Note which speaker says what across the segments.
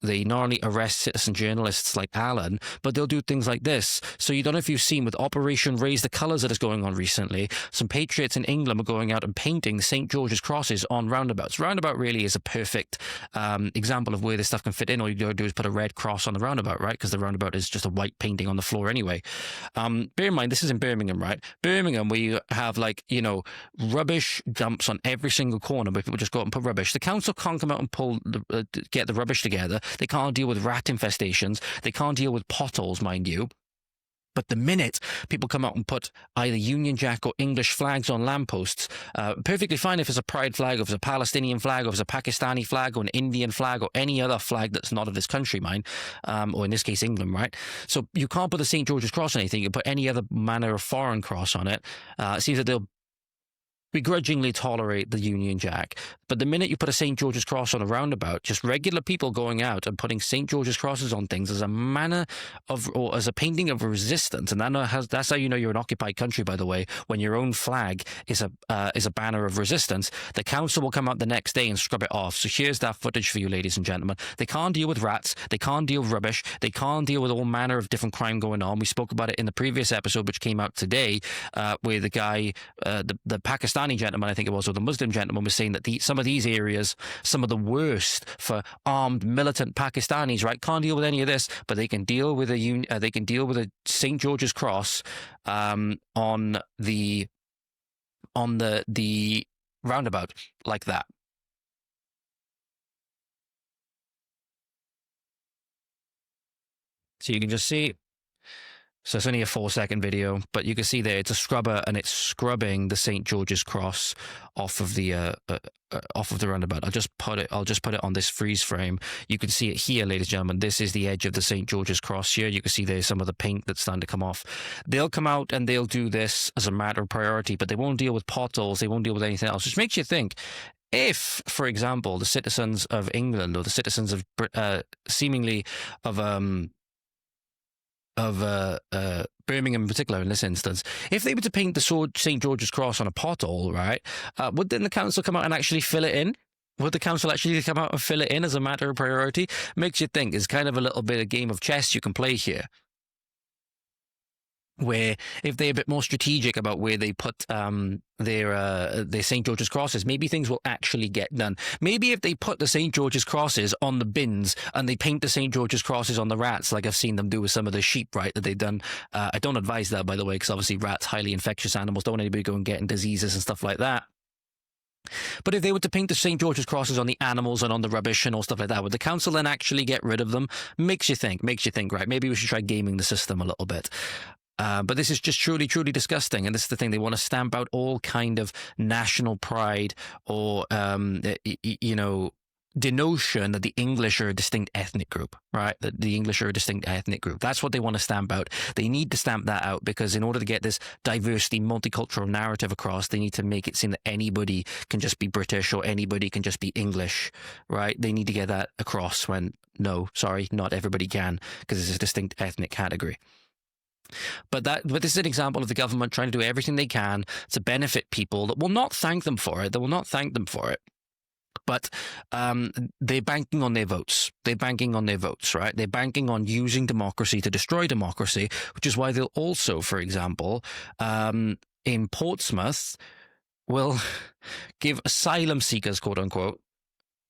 Speaker 1: they not only arrest citizen journalists like Alan, but they'll do things like this. So you don't know if you've seen with Operation Raise the Colours that is going on recently, some patriots in England are going out and painting St. George's crosses on roundabouts. Roundabout really is a perfect example of where this stuff can fit in. All you gotta do is put a red cross on the roundabout, right? Because the roundabout is just a white painting on the floor anyway. Bear in mind, this is in Birmingham, right? Birmingham, where you have, like, you know, rubbish dumps on every single corner where people just go out and put rubbish. The council can't come out and get the rubbish together. They can't deal with rat infestations. They can't deal with potholes, mind you. But the minute people come out and put either Union Jack or English flags on lampposts, perfectly fine if it's a pride flag, or if it's a Palestinian flag, or if it's a Pakistani flag, or an Indian flag, or any other flag that's not of this country, mind, or in this case, England, right? So you can't put the St. George's Cross on anything. You can put any other manner of foreign cross on it. It seems that they'll begrudgingly tolerate the Union Jack. But the minute you put a St. George's Cross on a roundabout, just regular people going out and putting St. George's Crosses on things as a manner of, or as a painting of resistance, and that's how you know you're an occupied country, by the way, when your own flag is a banner of resistance. The council will come out the next day and scrub it off. So here's that footage for you, ladies and gentlemen. They can't deal with rats. They can't deal with rubbish. They can't deal with all manner of different crime going on. We spoke about it in the previous episode, which came out today, where the guy, the Pakistani gentleman, I think it was, or the Muslim gentleman, was saying that some of these areas, some of the worst for armed militant Pakistanis, right, can't deal with any of this, but they can deal with a St. George's Cross on the roundabout like that. So you can just see. So it's only a 4-second video, but you can see there it's a scrubber, and it's scrubbing the St. George's Cross off of the roundabout. I'll just put it on this freeze frame. You can see it here, ladies and gentlemen. This is the edge of the St. George's Cross here. You can see there's some of the paint that's starting to come off. They'll come out and they'll do this as a matter of priority, but they won't deal with potholes. They won't deal with anything else, which makes you think, if, for example, the citizens of England, or the citizens of seemingly of Birmingham in particular in this instance, if they were to paint the St. George's Cross on a pothole, right, would then the council come out and actually fill it in? Would the council actually come out and fill it in as a matter of priority? Makes you think. It's kind of a little bit of game of chess you can play here, where if they're a bit more strategic about where they put their St. George's Crosses, maybe things will actually get done. Maybe if they put the St. George's Crosses on the bins and they paint the St. George's Crosses on the rats, like I've seen them do with some of the sheep, right, that they've done. I don't advise that, by the way, because obviously rats, highly infectious animals, don't want anybody go and getting diseases and stuff like that. But if they were to paint the St. George's Crosses on the animals and on the rubbish and all stuff like that, would the council then actually get rid of them? Makes you think, right? Maybe we should try gaming the system a little bit. But this is just truly, truly disgusting. And this is the thing. They want to stamp out all kind of national pride, or, denotion that the English are a distinct ethnic group, right? That the English are a distinct ethnic group. That's what they want to stamp out. They need to stamp that out, because in order to get this diversity, multicultural narrative across, they need to make it seem that anybody can just be British, or anybody can just be English, right? They need to get that across, when, no, sorry, not everybody can, because it's a distinct ethnic category. But this is an example of the government trying to do everything they can to benefit people that will not thank them for it. They will not thank them for it. But they're banking on their votes. They're banking on their votes, right? They're banking on using democracy to destroy democracy, which is why they'll also, for example, in Portsmouth, will give asylum seekers, quote unquote,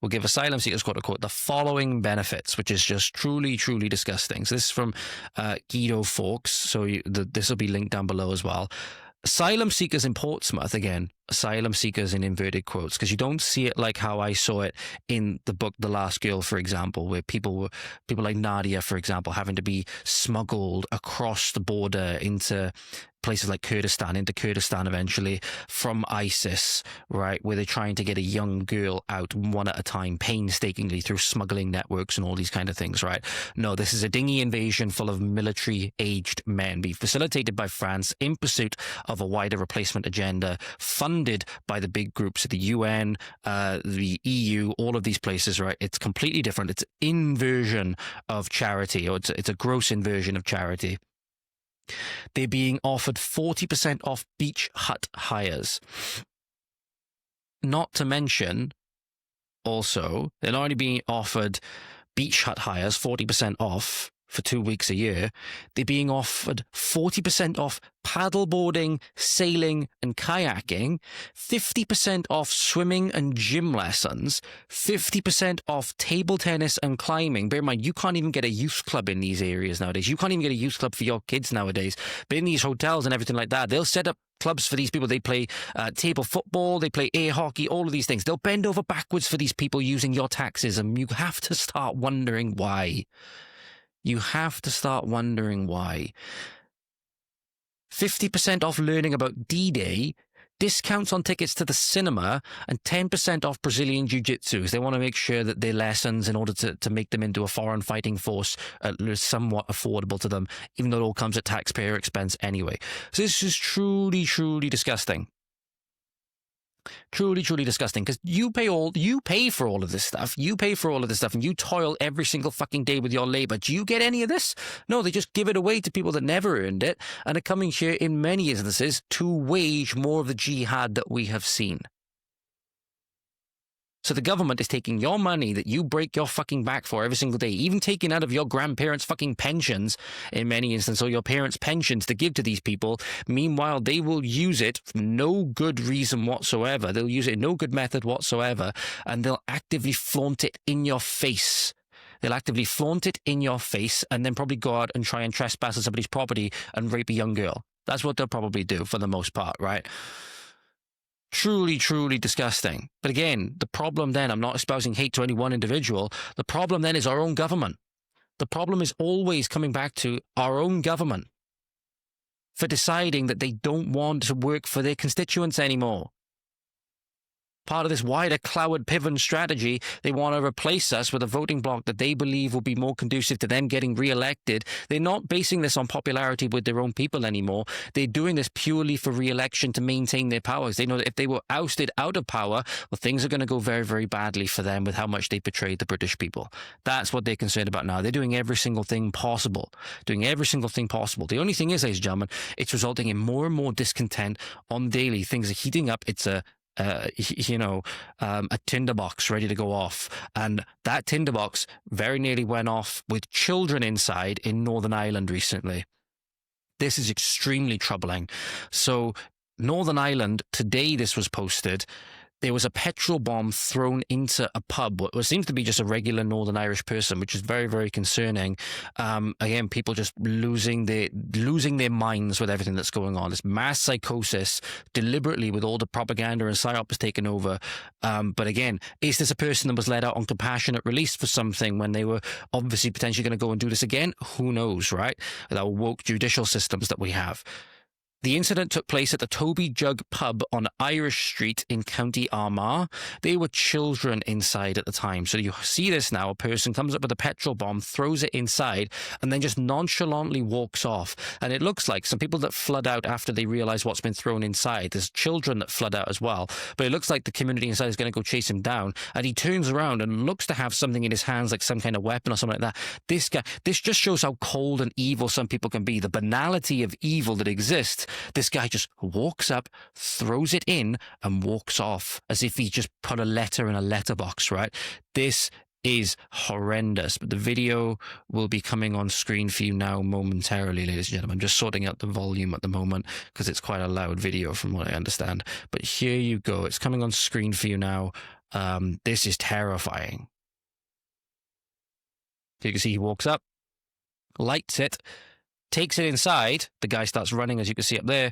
Speaker 1: the following benefits, which is just truly, truly disgusting. So this is from Guido Fawkes. So this will be linked down below as well. Asylum seekers in Portsmouth, again, asylum seekers in inverted quotes, because you don't see it like how I saw it in the book The Last Girl, for example, where people like Nadia, for example, having to be smuggled across the border into places like Kurdistan eventually, from ISIS, right, where they're trying to get a young girl out one at a time, painstakingly, through smuggling networks and all these kind of things, right? No, this is a dingy invasion full of military-aged men, being facilitated by France in pursuit of a wider replacement agenda, funded by the big groups at the UN, the EU, all of these places, right? It's completely different. It's inversion of charity, or it's a gross inversion of charity. They're being offered 40% off beach hut hires. Not to mention, also, they're not only being offered beach hut hires 40% off for 2 weeks a year. They're being offered 40% off paddleboarding, sailing, and kayaking, 50% off swimming and gym lessons, 50% off table tennis and climbing. Bear in mind, you can't even get a youth club in these areas nowadays. You can't even get a youth club for your kids nowadays. But in these hotels and everything like that, they'll set up clubs for these people. They play table football, they play air hockey, all of these things. They'll bend over backwards for these people using your taxes, and you have to start wondering why. You have to start wondering why. 50% off learning about D-Day, discounts on tickets to the cinema, and 10% off Brazilian Jiu-Jitsu. They want to make sure that their lessons, in order to make them into a foreign fighting force, are somewhat affordable to them, even though it all comes at taxpayer expense anyway. So this is truly, truly disgusting. Truly, truly disgusting, because you pay for all of this stuff. You pay for all of this stuff, and you toil every single fucking day with your labor. Do you get any of this? No, they just give it away to people that never earned it and are coming here in many instances to wage more of the jihad that we have seen. So the government is taking your money that you break your fucking back for every single day, even taking out of your grandparents' fucking pensions in many instances, or your parents' pensions to give to these people. Meanwhile, they will use it for no good reason whatsoever. They'll use it in no good method whatsoever, and they'll actively flaunt it in your face. They'll actively flaunt it in your face and then probably go out and try and trespass on somebody's property and rape a young girl. That's what they'll probably do for the most part, right? Truly, truly disgusting. But again, the problem then, I'm not espousing hate to any one individual. The problem then is our own government. The problem is always coming back to our own government for deciding that they don't want to work for their constituents anymore. Part of this wider Cloward Piven strategy, they want to replace us with a voting bloc that they believe will be more conducive to them getting re-elected. They're not basing this on popularity with their own people anymore. They're doing this purely for re-election to maintain their powers. They know that if they were ousted out of power, well, things are going to go very, very badly for them with how much they betrayed the British people. That's what they're concerned about now. They're doing every single thing possible. Doing every single thing possible. The only thing is, ladies and gentlemen, it's resulting in more and more discontent on daily. Things are heating up. It's a tinderbox ready to go off. And that tinderbox very nearly went off with children inside in Northern Ireland recently. This is extremely troubling. So Northern Ireland, today this was posted, there was a petrol bomb thrown into a pub, what seems to be just a regular Northern Irish person, which is very, very concerning. Again, people just losing their minds with everything that's going on. This mass psychosis, deliberately, with all the propaganda and psyop has taken over. But again, is this a person that was let out on compassionate release for something when they were obviously potentially going to go and do this again? Who knows, right? With our woke judicial systems that we have. The incident took place at the Toby Jug pub on Irish Street in County Armagh. There were children inside at the time. So you see this now, a person comes up with a petrol bomb, throws it inside, and then just nonchalantly walks off. And it looks like some people that flood out after they realize what's been thrown inside. There's children that flood out as well. But it looks like the community inside is going to go chase him down. And he turns around and looks to have something in his hands, like some kind of weapon or something like that. This just shows how cold and evil some people can be. The banality of evil that exists. This guy just walks up, throws it in, and walks off as if he just put a letter in a letterbox, right? This is horrendous. But the video will be coming on screen for you now momentarily, ladies and gentlemen. I'm just sorting out the volume at the moment because it's quite a loud video from what I understand. But here you go. It's coming on screen for you now. This is terrifying. You can see he walks up, lights it, takes it inside. The guy starts running, as you can see up there,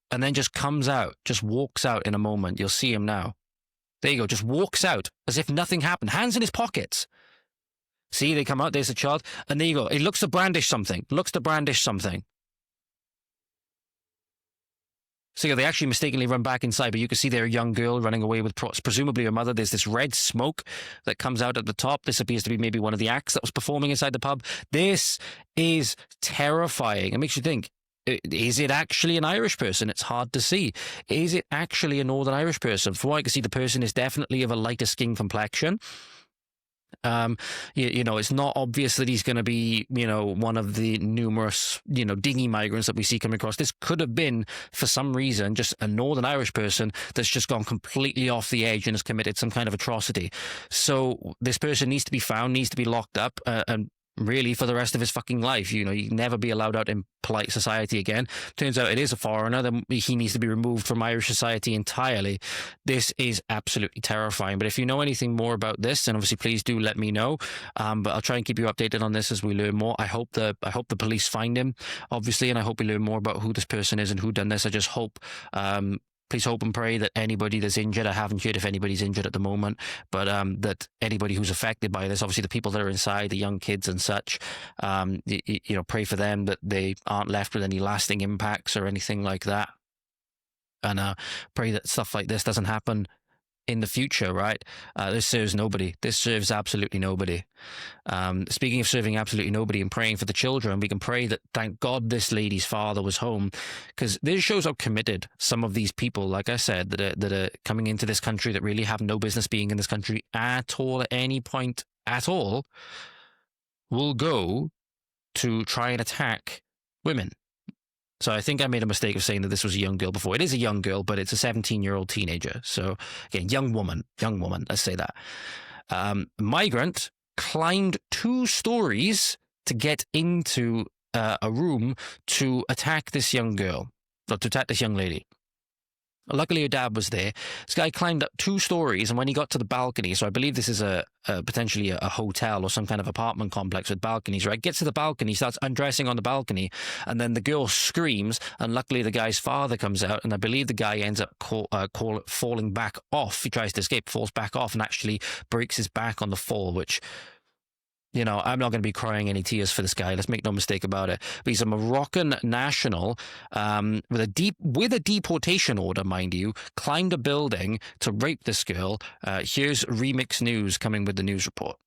Speaker 1: and then just comes out, just walks out in a moment. You'll see him now. There you go, just walks out as if nothing happened. Hands in his pockets. See, they come out, there's a child, and there you go. He looks to brandish something. So they actually mistakenly run back inside, but you can see there a young girl running away with presumably her mother. There's this red smoke that comes out at the top. This appears to be maybe one of the acts that was performing inside the pub. This is terrifying. It makes you think, is it actually an Irish person? It's hard to see. Is it actually a Northern Irish person? From what I can see, the person is definitely of a lighter skin complexion. It's not obvious that he's going to be, one of the numerous, dingy migrants that we see coming across. This could have been, for some reason, just a Northern Irish person that's just gone completely off the edge and has committed some kind of atrocity. So this person needs to be found, needs to be locked up, and really for the rest of his fucking life. You can never be allowed out in polite society again. Turns out it is a foreigner, then he needs to be removed from Irish society entirely. This is absolutely terrifying. But if you know anything more about this, then obviously please do let me know. But I'll try and keep you updated on this as we learn more. I hope the police find him, obviously, and I hope we learn more about who this person is and who done this. I just hope please hope and pray that anybody that's injured, I haven't heard if anybody's injured at the moment, but that anybody who's affected by this, obviously the people that are inside, the young kids and such, pray for them that they aren't left with any lasting impacts or anything like that. And pray that stuff like this doesn't happen in the future, right? This serves nobody. This serves absolutely nobody. Speaking of serving absolutely nobody and praying for the children, we can pray that, thank God, this lady's father was home, because this shows how committed some of these people, like I said, that are coming into this country that really have no business being in this country at all, at any point at all, will go to try and attack women. So I think I made a mistake of saying that this was a young girl before. It is a young girl, but it's a 17-year-old teenager. So again, young woman, let's say that. Migrant climbed 2 stories to get into a room to attack this young girl, or to attack this young lady. Luckily, her dad was there. This guy climbed up 2 stories, and when he got to the balcony, so I believe this is potentially a hotel or some kind of apartment complex with balconies, right? Gets to the balcony, starts undressing on the balcony, and then the girl screams, and luckily the guy's father comes out, and I believe the guy ends up falling back off. He tries to escape, falls back off, and actually breaks his back on the fall, which... I'm not going to be crying any tears for this guy. Let's make no mistake about it. But he's a Moroccan national with a deportation order, mind you, climbed a building to rape this girl. Here's Remix News coming with the news report.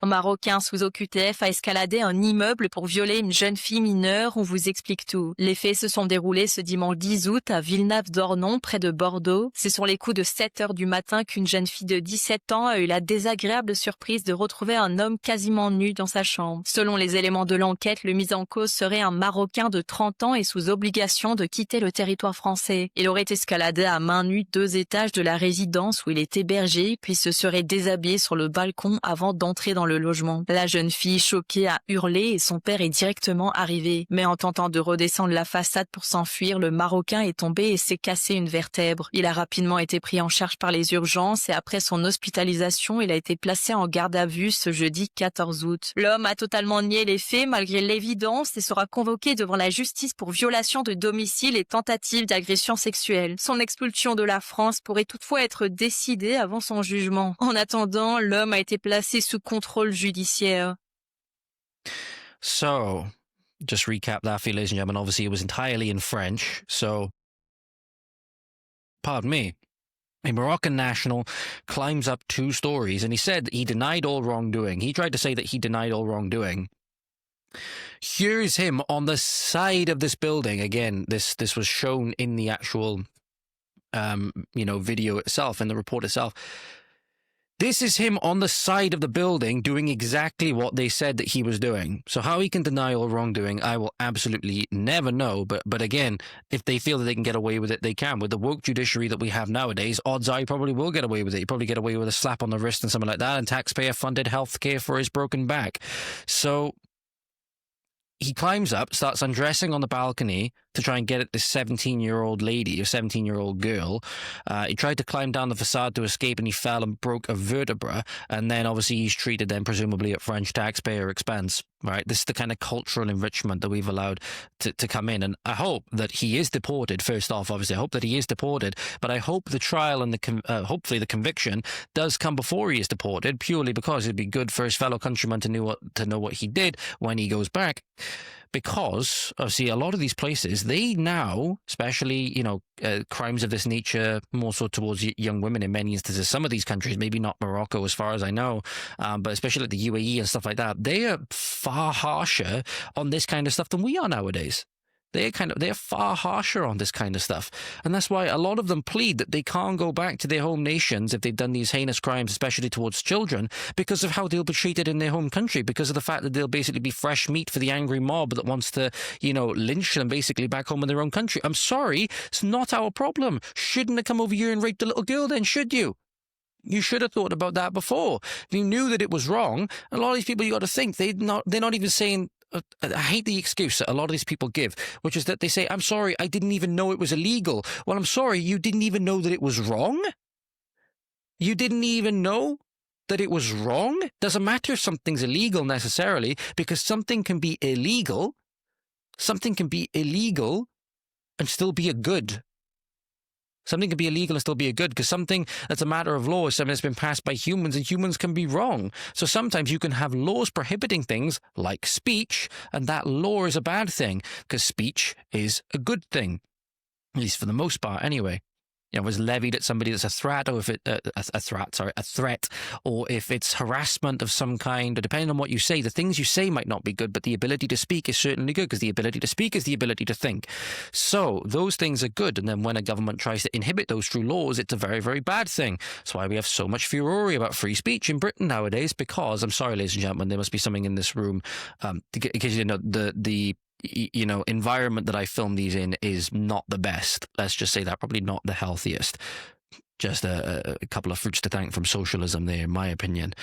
Speaker 2: Un Marocain sous OQTF a escaladé un immeuble pour violer une jeune fille mineure. On vous explique tout. Les faits se sont déroulés ce dimanche 10 août à Villeneuve-d'Ornon, près de Bordeaux. C'est sur les coups de 7 heures du matin qu'une jeune fille de 17 ans a eu la désagréable surprise de retrouver un homme quasiment nu dans sa chambre. Selon les éléments de l'enquête, le mis en cause serait un Marocain de 30 ans et sous obligation de quitter le territoire français. Il aurait escaladé à main nue 2 étages de la résidence où il est hébergé, puis se serait déshabillé sur le balcon avant d'entrer dans le logement. La jeune fille, choquée, a hurlé et son père est directement arrivé. Mais en tentant de redescendre la façade pour s'enfuir, le Marocain est tombé et s'est cassé une vertèbre. Il a rapidement été pris en charge par les urgences et après son hospitalisation, il a été placé en garde à vue ce jeudi 14 août. L'homme a totalement nié les faits malgré l'évidence et sera convoqué devant la justice pour violation de domicile et tentative d'agression sexuelle. Son expulsion de la France pourrait toutefois être décidée avant son jugement. En attendant, l'homme a été placé sous contrôle judiciaire.
Speaker 1: So, just recap that for you, ladies and gentlemen. Obviously, it was entirely in French. So, pardon me. A Moroccan national climbs up 2 stories, and he said he denied all wrongdoing. He tried to say that he denied all wrongdoing. Here's him on the side of this building. Again, this was shown in the actual, video itself, in the report itself. This is him on the side of the building doing exactly what they said that he was doing. So how he can deny all wrongdoing, I will absolutely never know. But again, if they feel that they can get away with it, they can. With the woke judiciary that we have nowadays, odds are you probably will get away with it. You probably get away with a slap on the wrist and something like that, and taxpayer-funded healthcare for his broken back. So he climbs up, starts undressing on the balcony to try and get at this 17-year-old lady, a 17-year-old girl. He tried to climb down the facade to escape, and he fell and broke a vertebra. And then obviously he's treated then presumably at French taxpayer expense, right? This is the kind of cultural enrichment that we've allowed to come in. And I hope that he is deported. First off, obviously, I hope that he is deported. But I hope the trial and hopefully the conviction does come before he is deported, purely because it'd be good for his fellow countrymen to know what he did when he goes back. Because, obviously, a lot of these places, they now, especially, crimes of this nature, more so towards young women in many instances, some of these countries, maybe not Morocco as far as I know, but especially like the UAE and stuff like that, they are far harsher on this kind of stuff than we are nowadays. they're far harsher on this kind of stuff. And that's why a lot of them plead that they can't go back to their home nations if they've done these heinous crimes, especially towards children, because of how they'll be treated in their home country, because of the fact that they'll basically be fresh meat for the angry mob that wants to, lynch them basically back home in their own country. I'm sorry, it's not our problem. Shouldn't have come over here and raped the little girl then, should you? You should have thought about that before. If you knew that it was wrong, a lot of these people, you got to think, they're not even saying, I hate the excuse that a lot of these people give, which is that they say, I'm sorry, I didn't even know it was illegal. Well, I'm sorry, you didn't even know that it was wrong? You didn't even know that it was wrong? Doesn't matter if something's illegal necessarily, because something can be illegal and still be a good. Something can be illegal and still be a good, because something that's a matter of law is something that's been passed by humans, and humans can be wrong. So sometimes you can have laws prohibiting things like speech, and that law is a bad thing, because speech is a good thing, at least for the most part anyway. Was levied at somebody that's a threat, or if it a threat, or if it's harassment of some kind, or depending on what you say, the things you say might not be good, but the ability to speak is certainly good, because the ability to speak is the ability to think. So those things are good, and then when a government tries to inhibit those through laws, it's a very, very bad thing. That's why we have so much furore about free speech in Britain nowadays, because, I'm sorry, ladies and gentlemen, there must be something in this room, because the environment that I film these in is not the best. Let's just say that, probably not the healthiest. Just a couple of fruits to thank from socialism there, in my opinion.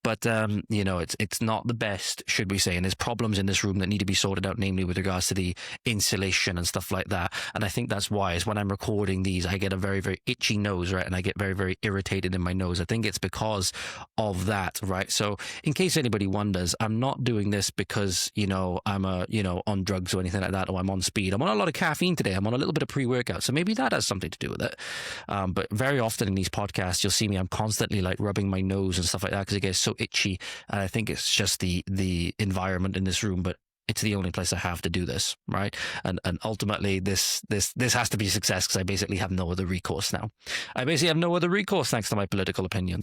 Speaker 1: But, it's not the best, should we say. And there's problems in this room that need to be sorted out, namely with regards to the insulation and stuff like that. And I think that's why is when I'm recording these, I get a very, very itchy nose, right? And I get very, very irritated in my nose. I think it's because of that, right? So in case anybody wonders, I'm not doing this because, I'm on drugs or anything like that, or I'm on speed. I'm on a lot of caffeine today. I'm on a little bit of pre-workout. So maybe that has something to do with it. But very often in these podcasts, you'll see me, I'm constantly like rubbing my nose and stuff like that, because it gets so itchy. And I think it's just the environment in this room, but it's the only place I have to do this, right? And ultimately this has to be a success, because I basically have no other recourse now. I basically have no other recourse thanks to my political opinions.